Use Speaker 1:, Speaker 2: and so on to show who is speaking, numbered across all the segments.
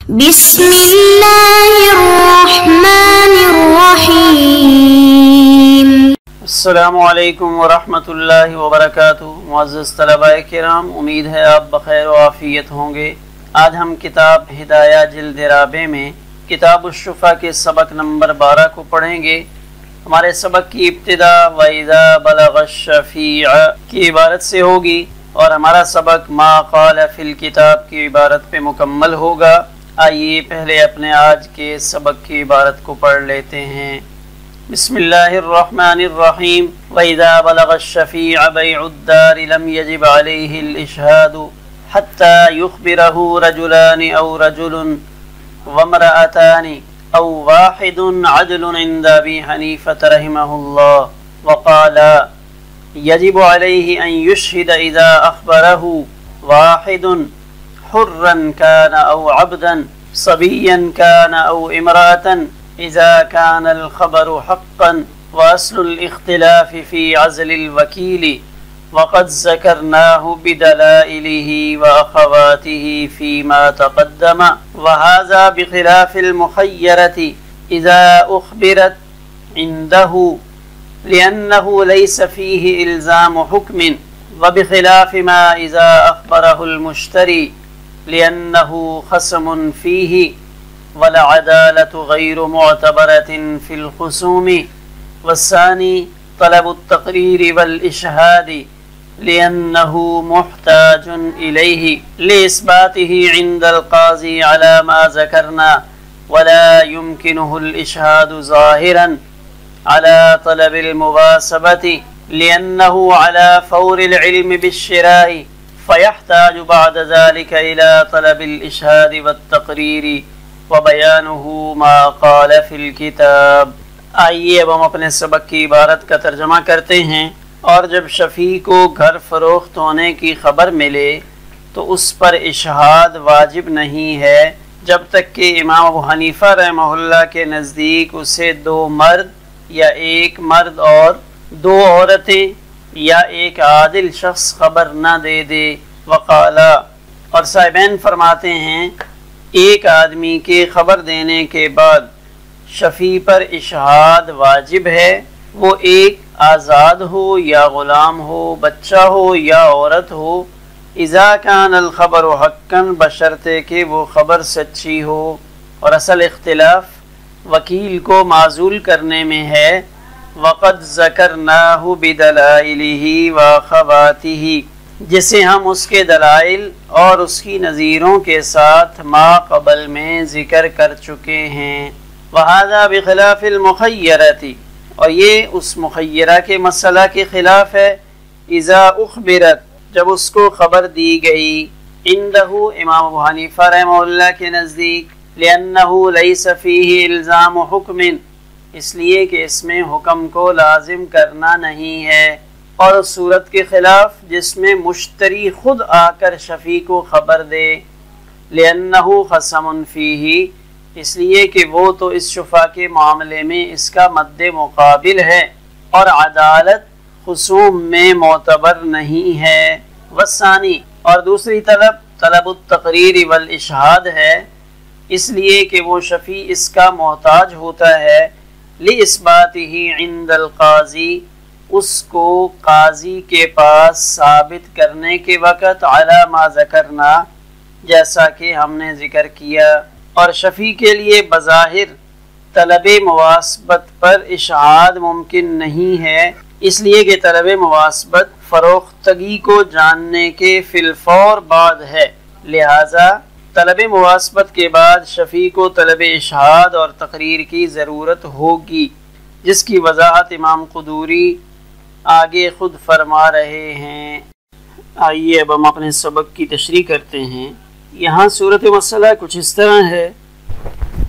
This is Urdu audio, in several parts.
Speaker 1: بسم اللہ الرحمن الرحیم۔
Speaker 2: السلام علیکم ورحمۃ اللہ وبرکاتہ۔ معزز طلباء کرام، امید ہے آپ بخیر و عافیت ہوں گے۔ آج ہم کتاب ہدایہ جلد رابع میں کتاب الشفا کے سبق نمبر 12 کو پڑھیں گے۔ ہمارے سبق کی ابتدا وَإِذَا بَلَغَ الشَّفِيعَ کی عبارت سے ہوگی اور ہمارا سبق ما قال فی الکتاب کی عبارت پہ مکمل ہوگا۔ آئیے پہلے اپنے آج کے سبق کی عبارت کو پڑھ لیتے ہیں۔ بسم اللہ الرحمن الرحیم۔ وَإِذَا بَلَغَ الشَّفِيعَ بَيْعُ الدَّارِ لَمْ يَجِبْ عَلَيْهِ الْإِشْهَادُ حَتَّى يُخْبِرَهُ رَجُلَانِ أَوْ رَجُلٌ وَامْرَأَتَانِ أَوْ وَاحِدٌ عَدْلٌ عِنْدَ أَبِي حَنِيفَةَ رَحِمَهُ اللَّهُ وَقَالَ يَجِبُ عَلَيْهِ أَنْ يُشْهِدَ إِذَا أَخْبَرَهُ وَاحِدٌ حُرًّا كَانَ أَوْ عَبْدًا صَبِيًّا كَانَ أَوْ امْرَأَةً إِذَا كَانَ الْخَبَرُ حَقًّا وَأَصْلُ الِاخْتِلَافِ فِي عَزْلِ الْوَكِيلِ وَقَدْ ذَكَرْنَاهُ بِدَلَائِلِهِ وَأَخَوَاتِهِ فِيمَا تَقَدَّمَ وَهَذَا بِخِلَافِ الْمُخَيَّرَةِ إِذَا أُخْبِرَتْ عِنْدَهُ لِأَنَّهُ لَيْسَ فِيهِ إِلْزَامُ حُكْمٍ وبخلاف ما إذا أخبره المشتري لأنه خصم فيه والعدالة غير معتبرة في الخصوم والثاني طلب التقرير والإشهاد لأنه محتاج إليه لإثباته عند القاضي على ما ذكرنا ولا يمكنه الإشهاد ظاهرا على طلب المباسبة لأنه على فور العلم بالشراء فيحتاج بعد ذلك إلى طلب الإشهاد والتقرير وبيانه ما قال في الكتاب۔ آئیے اب ہم اپنے سبق کی عبارت کا ترجمہ کرتے ہیں۔ اور جب شفیع کو گھر فروخت ہونے کی خبر ملے تو اس پر اشہاد واجب نہیں ہے جب تک کہ امام ابو حنیفہ رحمہ اللہ کے نزدیک اسے دو مرد یا ایک مرد اور دو عورتیں یا ایک عادل شخص خبر نہ دے دے۔ وقالا، اور صاحبین فرماتے ہیں ایک آدمی کے خبر دینے کے بعد شفیع پر اشہاد واجب ہے، وہ ایک آزاد ہو یا غلام ہو، بچہ ہو یا عورت ہو، اذا کان الخبر حقا، بشرطے کہ وہ خبر سچی ہو۔ اور اصل اختلاف وکیل کو معزول کرنے میں ہے۔ وقد ذکرناہ بدلائلہ واخواتہ، جسے ہم اس کے دلائل اور اس کی نظیروں کے ساتھ ما قبل میں ذکر کر چکے ہیں۔ وہذا بخلاف المخیرۃ، اور یہ اس مخیرہ کے مسئلہ کے خلاف ہے۔ اذا اخبرت، جب اس کو خبر دی گئی، عندہ امام ابو حنیفہ رحمہ اللہ کے نزدیک، لأنہ لیس فیہ الزام حکم، اس لیے کہ اس میں حکم کو لازم کرنا نہیں ہے، اور اس صورت کے خلاف جس میں مشتری خود آ کر شفیع کو خبر دے، لأنہ خصم فیہ، اس لیے کہ وہ تو اس شفا کے معاملے میں اس کا مد مقابل ہے اور عدالت خصوم میں معتبر نہیں ہے۔ والثانی، اور دوسری طلب التقریر والاشہاد ہے، اس لیے کہ وہ شفیع اس کا محتاج ہوتا ہے، لِإِثْبَاتِهِ عِنْدَ الْقَاضِي، اس کو قاضی کے پاس ثابت کرنے کے وقت عَلَى مَا ذَكَرْنَا، جیسا کہ ہم نے ذکر کیا۔ اور شفیع کے لیے بظاہر طلب مواسبت پر اشہاد ممکن نہیں ہے، اس لیے کہ طلب مواسبت فروختگی کو جاننے کے فی الفور بعد ہے، لہذا طلب مواسبت کے بعد شفیع کو طلب اشہاد اور تقریر کی ضرورت ہوگی، جس کی وضاحت امام قدوری آگے خود فرما رہے ہیں۔ آئیے اب ہم اپنے سبق کی تشریح کرتے ہیں۔ یہاں صورت مسئلہ کچھ اس طرح ہے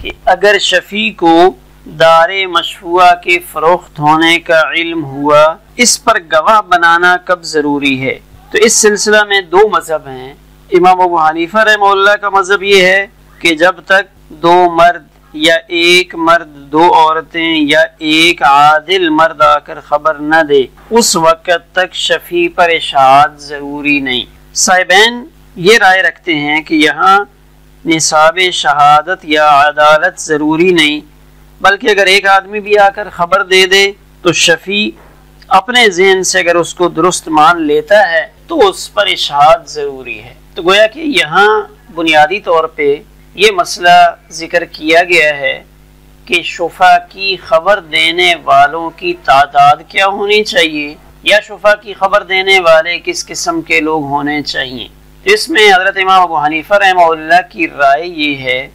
Speaker 2: کہ اگر شفیع کو دار مشفوعہ کے فروخت ہونے کا علم ہوا، اس پر گواہ بنانا کب ضروری ہے؟ تو اس سلسلہ میں دو مذہب ہیں۔ امام ابو حنیفہ رحمہ اللہ کا مذہب یہ ہے کہ جب تک دو مرد یا ایک مرد، دو عورتیں یا ایک عادل مرد آ کر خبر نہ دے، اس وقت تک شفیع پر اشہاد ضروری نہیں۔ صاحبین یہ رائے رکھتے ہیں کہ یہاں نصاب شہادت یا عدالت ضروری نہیں، بلکہ اگر ایک آدمی بھی آ کر خبر دے دے تو شفیع اپنے ذہن سے اگر اس کو درست مان لیتا ہے تو اس پر اشہاد ضروری ہے۔ تو گویا کہ یہاں بنیادی طور پہ یہ مسئلہ ذکر کیا گیا ہے کہ شفاء کی خبر دینے والوں کی تعداد کیا ہونی چاہیے، یا شفاء کی خبر دینے والے کس قسم کے لوگ ہونے چاہیے۔ اس میں حضرت امام ابو حنیفہ رحمہ اللہ کی رائے یہ ہے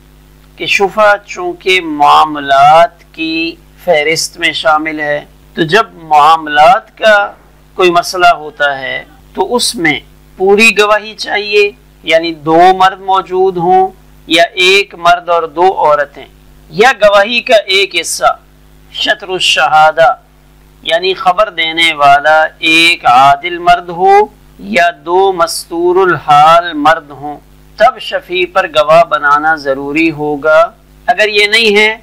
Speaker 2: کہ شفاء چونکہ معاملات کی فہرست میں شامل ہے، تو جب معاملات کا کوئی مسئلہ ہوتا ہے تو اس میں پوری گواہی چاہیے، یعنی 2 مرد موجود ہوں یا 1 مرد اور 2 عورتیں، یا گواہی کا ایک حصہ شطر الشہادہ یعنی خبر دینے والا 1 عادل مرد ہو یا 2 مستور الحال مرد ہوں، تب شفیع پر گواہ بنانا ضروری ہوگا۔ اگر یہ نہیں ہے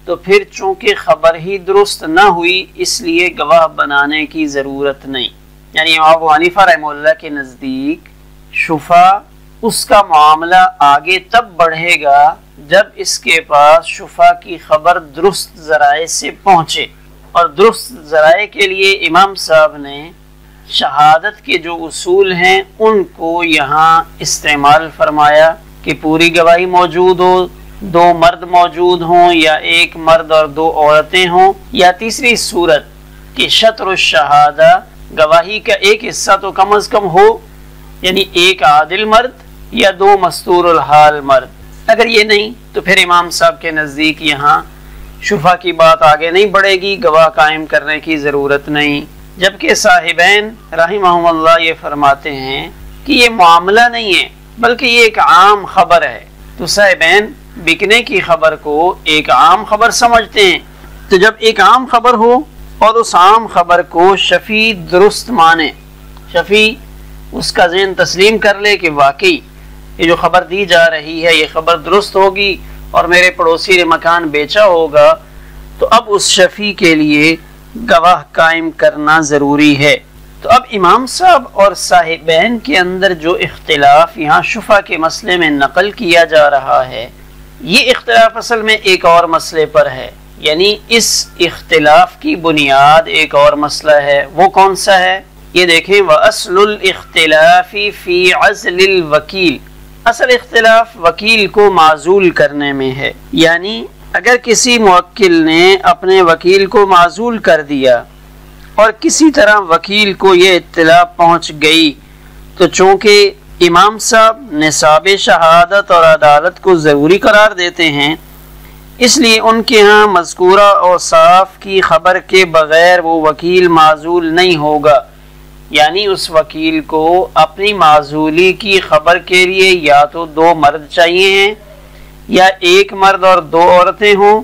Speaker 2: تو پھر چونکہ خبر ہی درست نہ ہوئی اس لیے گواہ بنانے کی ضرورت نہیں۔ یعنی امام ابو حنیفہ رحمہ اللہ کے نزدیک شفاء اس کا معاملہ آگے تب بڑھے گا جب اس کے پاس شفاء کی خبر درست ذرائع سے پہنچے، اور درست ذرائع کے لیے امام صاحب نے شہادت کے جو اصول ہیں ان کو یہاں استعمال فرمایا کہ پوری گواہی موجود ہو، 2 مرد موجود ہوں یا 1 مرد اور 2 عورتیں ہوں، یا تیسری صورت کہ شطر الشہادہ گواہی کا ایک حصہ تو کم از کم ہو، یعنی 1 عادل مرد یا 2 مستور الحال مرد۔ اگر یہ نہیں تو پھر امام صاحب کے نزدیک یہاں شفاء کی بات آگے نہیں بڑھے گی، گواہ قائم کرنے کی ضرورت نہیں۔ جبکہ صاحبین رحمہم اللہ یہ فرماتے ہیں کہ یہ معاملہ نہیں ہے بلکہ یہ ایک عام خبر ہے، تو صاحبین بکنے کی خبر کو ایک عام خبر سمجھتے ہیں۔ تو جب ایک عام خبر ہو اور اس عام خبر کو شفیع درست مانے، شفیع اس کا ذہن تسلیم کر لے کہ واقعی یہ جو خبر دی جا رہی ہے یہ خبر درست ہوگی اور میرے پڑوسی نے مکان بیچا ہوگا، تو اب اس شفیع کے لیے گواہ قائم کرنا ضروری ہے۔ تو اب امام صاحب اور صاحبین کے اندر جو اختلاف یہاں شفاء کے مسئلے میں نقل کیا جا رہا ہے، یہ اختلاف اصل میں ایک اور مسئلے پر ہے، یعنی اس اختلاف کی بنیاد ایک اور مسئلہ ہے۔ وہ کون سا ہے؟ یہ دیکھیں، وَأَصْلُ الْإِخْتِلَافِ فِي عَزْلِ الْوَكِيلِ، اصل اختلاف وکیل کو معزول کرنے میں ہے، یعنی اگر کسی موکل نے اپنے وکیل کو معزول کر دیا اور کسی طرح وکیل کو یہ اطلاع پہنچ گئی تو چونکہ امام صاحب نصاب شہادت اور عدالت کو ضروری قرار دیتے ہیں، اس لیے ان کے ہاں مذکورہ اوصاف کی خبر کے بغیر وہ وکیل معزول نہیں ہوگا، یعنی اس وکیل کو اپنی معزولی کی خبر کے لیے یا تو 2 مرد چاہیے ہیں یا 1 مرد اور 2 عورتیں ہوں،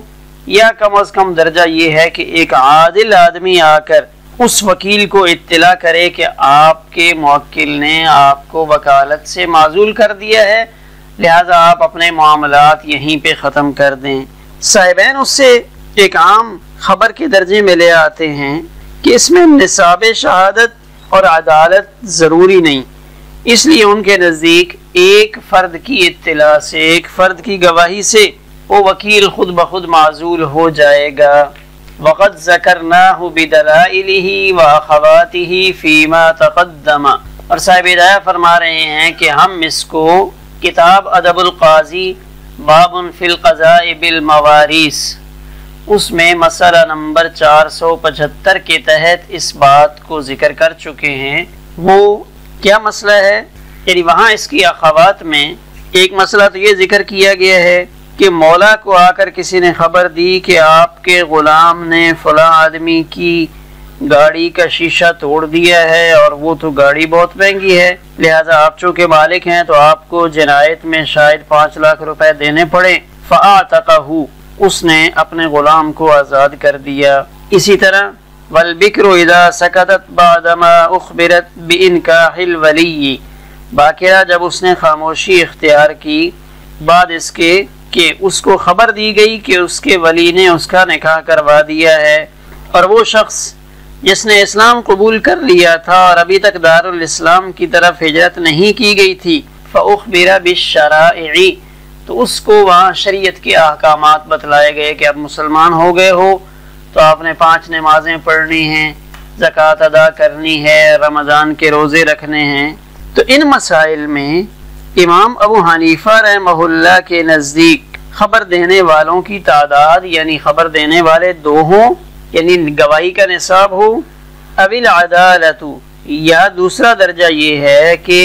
Speaker 2: یا کم از کم درجہ یہ ہے کہ ایک عادل آدمی آ کر اس وکیل کو اطلاع کرے کہ آپ کے موکل نے آپ کو وکالت سے معزول کر دیا ہے، لہذا آپ اپنے معاملات یہیں پہ ختم کر دیں۔ صاحبین اس سے ایک عام خبر کے درجے میں لے آتے ہیں کہ اس میں نصاب شہادت اور عدالت ضروری نہیں، اس لیے ان کے نزدیک ایک فرد کی اطلاع سے، ایک فرد کی گواہی سے وہ وکیل خود بخود معزول ہو جائے گا۔ وقد ذکرناہ بدلائلہ واخواتہ فیما تقدم، اور صاحب ہدایہ فرما رہے ہیں کہ ہم اس کو کتاب ادب القاضی باب فی القضاء بالمواریث، اس میں مسئلہ نمبر 475 کے تحت اس بات کو ذکر کر چکے ہیں۔ وہ کیا مسئلہ ہے؟ یعنی وہاں اس کی اخوات میں ایک مسئلہ تو یہ ذکر کیا گیا ہے کہ مولا کو آ کر کسی نے خبر دی کہ آپ کے غلام نے فلاں آدمی کی گاڑی کا شیشہ توڑ دیا ہے اور وہ تو گاڑی بہت مہنگی ہے، لہذا آپ چونکہ مالک ہیں تو آپ کو جنایت میں شاید 5 لاکھ روپے دینے پڑے۔ فَأَعْتَقَهُ، اس نے اپنے غلام کو آزاد کر دیا۔ اسی طرح وَالْبِكْرُ إِذَا سَكَتَتْ بَعْدَمَا أُخْبِرَتْ بِإِنْكَاحِ الْوَلِيِّ، باقرہ جب اس نے خاموشی اختیار کی بعد اس کے کہ اس کو خبر دی گئی کہ اس کے ولی نے اس کا نکاح کروا دیا ہے، اور وہ شخص جس نے اسلام قبول کر لیا تھا اور ابھی تک دارالاسلام کی طرف ہجرت نہیں کی گئی تھی، فَأُخْبِرَ بِالشَّرَائِعِ، تو اس کو وہاں شریعت کے احکامات بتلائے گئے کہ اب مسلمان ہو گئے ہو تو آپ نے 5 نمازیں پڑھنی ہیں، زکوٰۃ ادا کرنی ہے، رمضان کے روزے رکھنے ہیں۔ تو ان مسائل میں امام ابو حنیفہ رحمہ اللہ کے نزدیک خبر دینے والوں کی تعداد یعنی خبر دینے والے 2 ہوں، یعنی گواہی کا نصاب ہو، اوی العدالت، یا دوسرا درجہ یہ ہے کہ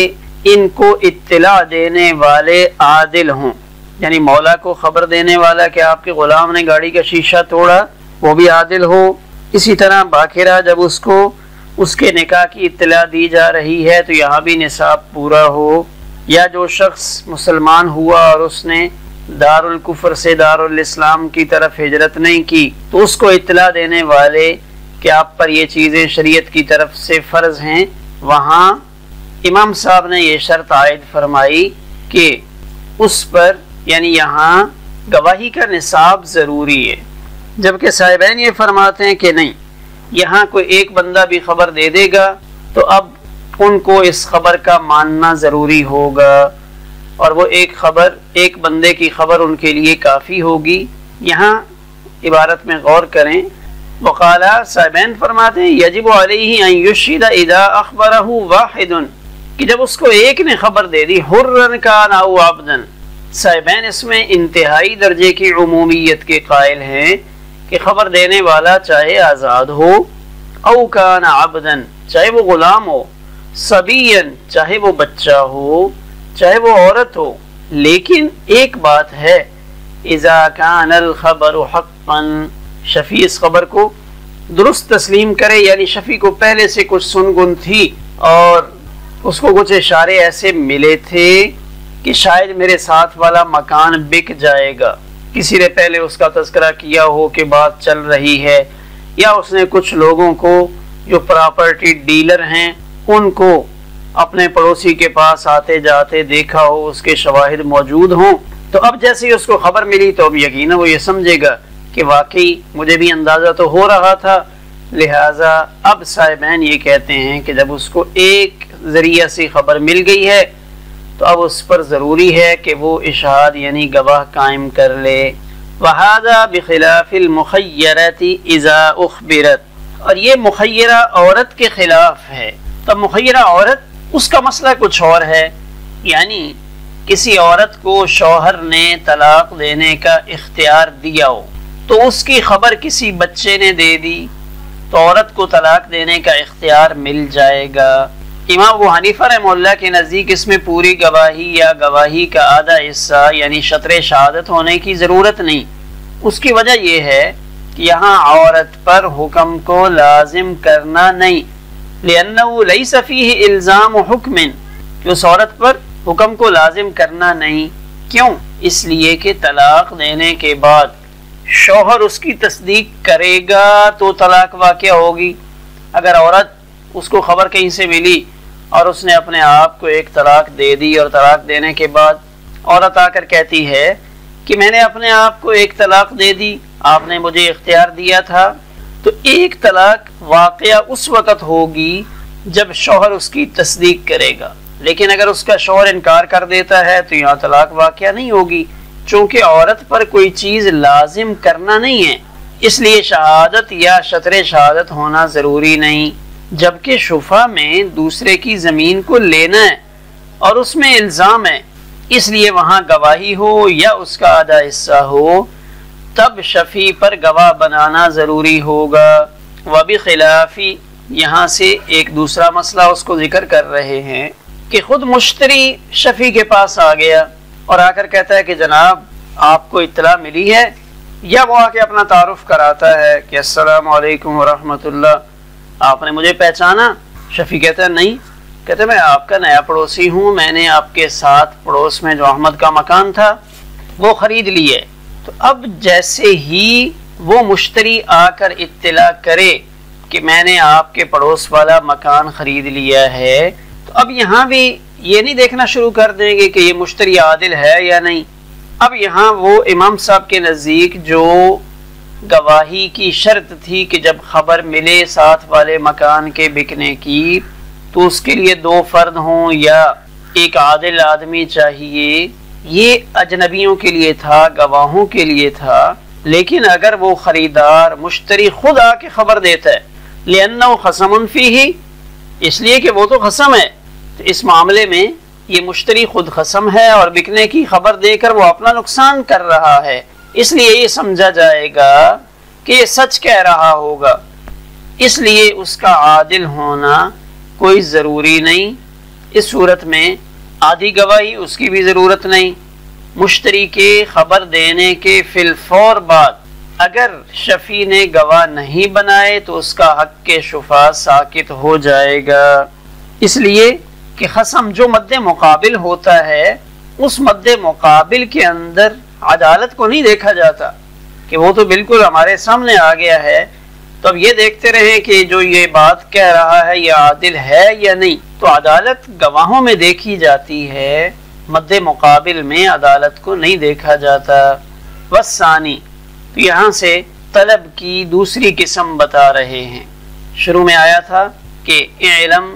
Speaker 2: ان کو اطلاع دینے والے عادل ہوں، یعنی مولا کو خبر دینے والا کہ آپ کے غلام نے گاڑی کا شیشہ توڑا وہ بھی عادل ہو۔ اسی طرح باقرہ جب اس کو اس کے نکاح کی اطلاع دی جا رہی ہے تو یہاں بھی نصاب پورا ہو، یا جو شخص مسلمان ہوا اور اس نے دار الکفر سے دار الاسلام کی طرف ہجرت نہیں کی تو اس کو اطلاع دینے والے کہ آپ پر یہ چیزیں شریعت کی طرف سے فرض ہیں، وہاں امام صاحب نے یہ شرط عائد فرمائی کہ اس پر یعنی یہاں گواہی کا نصاب ضروری ہے، جبکہ صاحبین یہ فرماتے ہیں کہ نہیں، یہاں کوئی ایک بندہ بھی خبر دے دے گا تو اب ان کو اس خبر کا ماننا ضروری ہوگا، اور وہ ایک بندے کی خبر ان کے لیے کافی ہوگی۔ یہاں عبارت میں غور کریں، وقالا صاحبین فرماتے ہیں یجب علیہ ان یشہد اذا اخبرہ واحد، کہ جب اس کو ایک نے خبر دے دی، حرن کان او عبدن، صاحبین اس میں انتہائی درجے کی عمومیت کے قائل ہیں کہ خبر دینے والا چاہے آزاد ہو، او کان عبدن چاہے وہ غلام ہو، صبیًا چاہے وہ بچہ ہو، چاہے وہ عورت ہو، لیکن ایک بات ہے، اذا کان الخبر حقا، شفیع اس خبر کو درست تسلیم کرے، یعنی شفیع کو پہلے سے کچھ سنگن تھی اور اس کو کچھ اشارے ایسے ملے تھے کہ شاید میرے ساتھ والا مکان بک جائے گا، کسی نے پہلے اس کا تذکرہ کیا ہو کہ بات چل رہی ہے، یا اس نے کچھ لوگوں کو جو پراپرٹی ڈیلر ہیں ان کو اپنے پڑوسی کے پاس آتے جاتے دیکھا ہو، اس کے شواہد موجود ہوں، تو اب جیسے ہی اس کو خبر ملی تو اب یقینا وہ یہ سمجھے گا کہ واقعی مجھے بھی اندازہ تو ہو رہا تھا، لہٰذا اب صاحبین یہ کہتے ہیں کہ جب اس کو ایک ذریعہ سے خبر مل گئی ہے تو اب اس پر ضروری ہے کہ وہ اشہاد یعنی گواہ قائم کر لے۔ وَهَذَا بِخِلَافِ الْمُخَيَّرَةِ إِذَا أُخْبِرَتْ، اور یہ مخیرہ عورت کے خلاف ہے۔ تو مخیرہ عورت اس کا مسئلہ کچھ اور ہے، یعنی کسی عورت کو شوہر نے طلاق دینے کا اختیار دیا ہو تو اس کی خبر کسی بچے نے دے دی تو عورت کو طلاق دینے کا اختیار مل جائے گا۔ امام ابو حنیفہ رحمہ اللہ کے نزدیک اس میں پوری گواہی یا گواہی کا آدھا حصہ یعنی شطر شہادت ہونے کی ضرورت نہیں۔ اس کی وجہ یہ ہے کہ یہاں عورت پر حکم کو لازم کرنا نہیں، لأنه ليس فيه الزام حکم، کہ اس عورت پر حکم کو لازم کرنا نہیں۔ کیوں؟ اس لیے کہ طلاق دینے کے بعد شوہر اس کی تصدیق کرے گا تو طلاق واقع ہوگی۔ اگر عورت اس کو خبر کہیں سے ملی اور اس نے اپنے آپ کو ایک طلاق دے دی اور طلاق دینے کے بعد عورت آ کر کہتی ہے کہ میں نے اپنے آپ کو ایک طلاق دے دی، آپ نے مجھے اختیار دیا تھا، تو ایک طلاق واقعہ اس وقت ہوگی جب شوہر اس کی تصدیق کرے گا، لیکن اگر اس کا شوہر انکار کر دیتا ہے تو یہاں طلاق واقعہ نہیں ہوگی، چونکہ عورت پر کوئی چیز لازم کرنا نہیں ہے، اس لیے شہادت یا شطر شہادت ہونا ضروری نہیں۔ جبکہ شفا میں دوسرے کی زمین کو لینا ہے اور اس میں الزام ہے، اس لیے وہاں گواہی ہو یا اس کا آدھا حصہ ہو تب شفیع پر گواہ بنانا ضروری ہوگا۔ وبخلافی، یہاں سے ایک دوسرا مسئلہ اس کو ذکر کر رہے ہیں کہ خود مشتری شفیع کے پاس آ گیا اور آ کر کہتا ہے کہ جناب آپ کو اطلاع ملی ہے، یا وہ آ کے اپنا تعارف کراتا ہے کہ السلام علیکم ورحمۃ اللہ، آپ نے مجھے پہچانا؟ شفیع کہتا ہے نہیں، کہتے میں آپ کا نیا پڑوسی ہوں، میں نے آپ کے ساتھ پڑوس میں جو احمد کا مکان تھا وہ خرید لیے۔ تو اب جیسے ہی وہ مشتری آ کر اطلاع کرے کہ میں نے آپ کے پڑوس والا مکان خرید لیا ہے تو اب یہاں بھی یہ نہیں دیکھنا شروع کر دیں گے کہ یہ مشتری عادل ہے یا نہیں۔ اب یہاں وہ امام صاحب کے نزدیک جو گواہی کی شرط تھی کہ جب خبر ملے ساتھ والے مکان کے بکنے کی تو اس کے لیے 2 فرد ہوں یا ایک عادل آدمی چاہیے، یہ اجنبیوں کے لیے تھا، گواہوں کے لیے تھا، لیکن اگر وہ خریدار مشتری خود آ کے خبر دیتا ہے لِأَنَّهُ خَصَمٌ فِيهِ، اس لیے کہ وہ تو خصم ہے، تو اس معاملے میں یہ مشتری خود خصم ہے اور بکنے کی خبر دے کر وہ اپنا نقصان کر رہا ہے، اس لیے یہ سمجھا جائے گا کہ یہ سچ کہہ رہا ہوگا، اس لیے اس کا عادل ہونا کوئی ضروری نہیں۔ اس صورت میں آدھی گواہی اس کی بھی ضرورت نہیں۔ مشتری کے خبر دینے کے فی الفور بعد اگر شفیع نے گواہ نہیں بنائے تو اس کا حق کے شفا ساکت ہو جائے گا، اس لیے کہ خصم جو مد مقابل ہوتا ہے اس مد مقابل کے اندر عدالت کو نہیں دیکھا جاتا کہ وہ تو بالکل ہمارے سامنے آ گیا ہے، تو اب یہ دیکھتے رہیں کہ جو یہ بات کہہ رہا ہے یہ عادل ہے یا نہیں، تو عدالت گواہوں میں دیکھی جاتی ہے، مد مقابل میں عدالت کو نہیں دیکھا جاتا۔ والثانی، تو یہاں سے طلب کی دوسری قسم بتا رہے ہیں۔ شروع میں آیا تھا کہ اعلم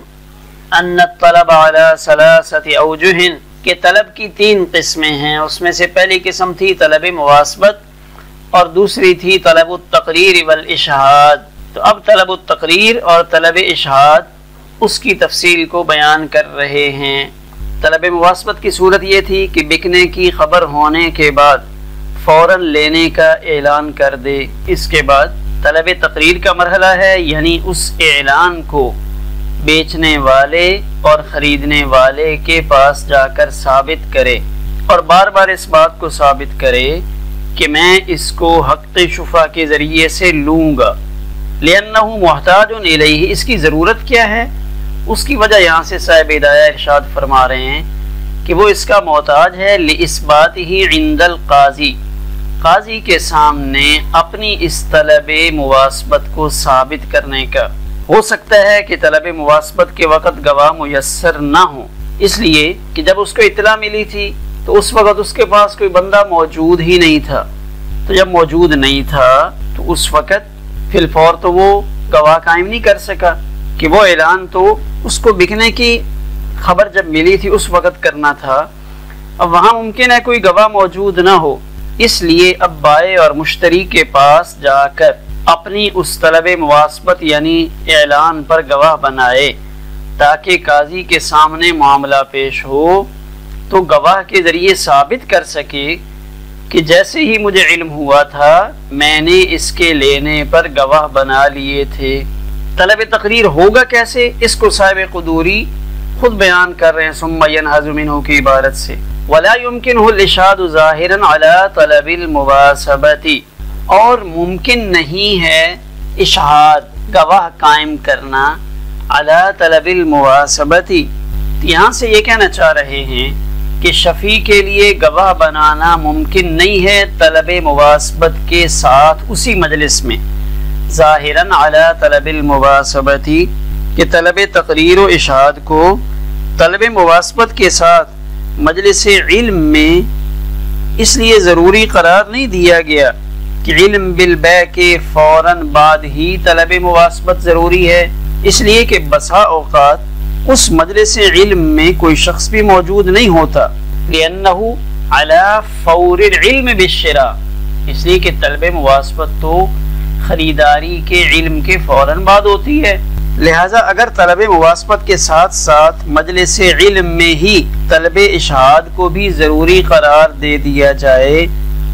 Speaker 2: ان الطلب علی ثلاثۃ اوجہ، کہ طلب کی 3 قسمیں ہیں، اس میں سے پہلی قسم تھی طلب مواسبت اور دوسری تھی طلب التقریر والاشہاد۔ تو اب طلب التقریر اور طلب اشہاد اس کی تفصیل کو بیان کر رہے ہیں۔ طلب مواسبت کی صورت یہ تھی کہ بکنے کی خبر ہونے کے بعد فوراً لینے کا اعلان کر دے۔ اس کے بعد طلب تقریر کا مرحلہ ہے، یعنی اس اعلان کو بیچنے والے اور خریدنے والے کے پاس جا کر ثابت کرے اور بار بار اس بات کو ثابت کرے کہ میں اس کو حق شفا کے ذریعے سے لوں گا، لِأَنَّهُ مُحْتَاجٌ إِلَيْهِ، اس کی ضرورت کیا ہے؟ اس کی وجہ یہاں سے صاحب ہدایہ ارشاد فرما رہے ہیں کہ وہ اس کا محتاج ہے لِإِثْبَاتِهِ عِنْدَ الْقَاضِي، قاضی کے سامنے اپنی اس طلب مواسبت کو ثابت کرنے کا۔ ہو سکتا ہے کہ طلب مواسبت کے وقت گواہ میسر نہ ہو، اس لیے کہ جب اس کو اطلاع ملی تھی تو اس وقت اس کے پاس کوئی بندہ موجود ہی نہیں تھا، تو جب موجود نہیں تھا تو اس وقت فی الفور تو وہ گواہ قائم نہیں کر سکا کہ وہ اعلان تو اس کو بکنے کی خبر جب ملی تھی اس وقت کرنا تھا، اب وہاں ممکن ہے کوئی گواہ موجود نہ ہو، اس لیے اب بائع اور مشتری کے پاس جا کر اپنی اس طلب مواسبت یعنی اعلان پر گواہ بنائے تاکہ قاضی کے سامنے معاملہ پیش ہو تو گواہ کے ذریعے ثابت کر سکے کہ جیسے ہی مجھے علم ہوا تھا میں نے اس کے لینے پر گواہ بنا لیے تھے۔ طلب تقریر ہوگا کیسے؟ اس کو صاحب قدوری خود بیان کر رہے ہیں ثم ينهض منه کی عبارت سے، ولا يمكنه الاشهاد ظاہرا على طلب المواسبة، اور ممکن نہیں ہے اشہاد گواہ قائم کرنا علی طلب المواسبة، یہاں سے یہ کہنا چاہ رہے ہیں کہ شفیع کے لیے گواہ بنانا ممکن نہیں ہے طلب مواسبت کے ساتھ اسی مجلس میں، ظاہراً علی طلب المواسبة، کہ طلب تقریر و اشہاد کو طلب مواسبت کے ساتھ مجلس علم میں اس لیے ضروری قرار نہیں دیا گیا کہ علم بالبیع کے فوراً بعد ہی طلب مواسبت ضروری ہے، اس لیے کہ بسا اوقات اس مجلس علم میں کوئی شخص بھی موجود نہیں ہوتا، لِأَنَّهُ عَلَى فَوْرِ الْعِلْمِ بِالشِّرَاءِ، اس لیے کہ طلب مواسبت تو خریداری کے علم کے فوراً بعد ہوتی ہے، لہٰذا اگر طلب مواسبت کے ساتھ ساتھ مجلس علم میں ہی طلب اشہاد کو بھی ضروری قرار دے دیا جائے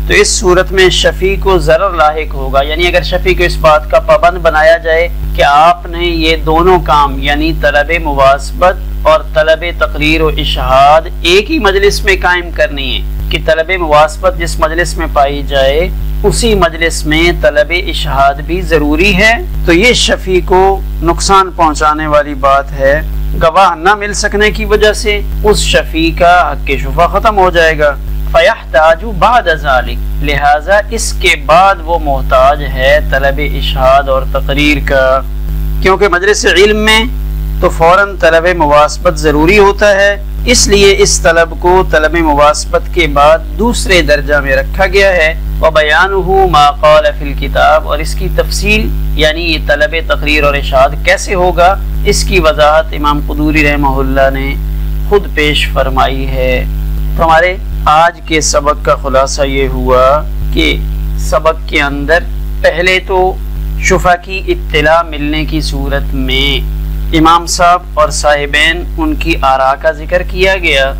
Speaker 2: تو اس صورت میں شفیع کو ضرر لاحق ہوگا، یعنی اگر شفیع کو اس بات کا پابند بنایا جائے کہ آپ نے یہ دونوں کام یعنی طلب مواسبت اور طلب تقریر و اشہاد ایک ہی مجلس میں قائم کرنی ہے کہ طلب مواسبت جس مجلس میں پائی جائے اسی مجلس میں طلب اشہاد بھی ضروری ہے، تو یہ شفیع کو نقصان پہنچانے والی بات ہے، گواہ نہ مل سکنے کی وجہ سے اس شفیع کا حق شفا ختم ہو جائے گا، فَيَحْتَاجُ بَعْدَ ذَلِكَ، لہٰذا اس کے بعد وہ محتاج ہے طلب اشہاد اور تقریر کا، کیونکہ مجلس علم میں تو فوراً طلب مواسبت ضروری ہوتا ہے، اس لیے اس طلب کو طلب مواسبت کے بعد دوسرے درجہ میں رکھا گیا ہے، وَبَيَانُهُ مَا قَالَ فِي الْكِتَابِ، اور اس کی تفصیل یعنی یہ طلب تقریر اور اشہاد کیسے ہوگا اس کی وضاحت امام قدوری رحمہ اللہ نے خود پیش فرمائی ہے۔ تو ہمارے آج کے سبق کا خلاصہ یہ ہوا کہ سبق کے اندر پہلے تو شفا کی اطلاع ملنے کی صورت میں امام صاحب اور صاحبین ان کی آراء کا ذکر کیا گیا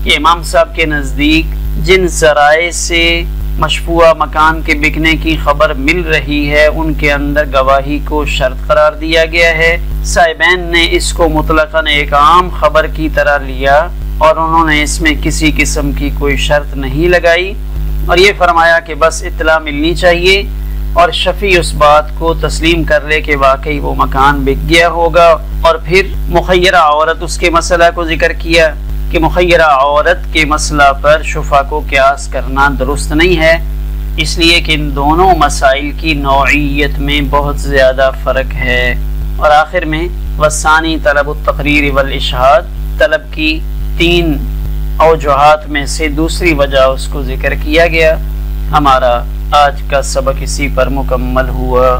Speaker 2: کہ امام صاحب کے نزدیک جن ذرائع سے مشفوع مکان کے بکنے کی خبر مل رہی ہے ان کے اندر گواہی کو شرط قرار دیا گیا ہے۔ صاحبین نے اس کو مطلقاً ایک عام خبر کی طرح لیا اور انہوں نے اس میں کسی قسم کی کوئی شرط نہیں لگائی اور یہ فرمایا کہ بس اطلاع ملنی چاہیے اور شفیع اس بات کو تسلیم کر لے کہ واقعی وہ مکان بک گیا ہوگا۔ اور پھر مخیرہ عورت اس کے مسئلہ کو ذکر کیا کہ مخیرہ عورت کے مسئلہ پر شفا کو قیاس کرنا درست نہیں ہے، اس لیے کہ ان دونوں مسائل کی نوعیت میں بہت زیادہ فرق ہے۔ اور آخر میں وثانی طلب التقریر والاشہاد، طلب کی 3 اوجہات میں سے دوسری وجہ اس کو ذکر کیا گیا۔ ہمارا آج کا سبق اسی پر مکمل ہوا۔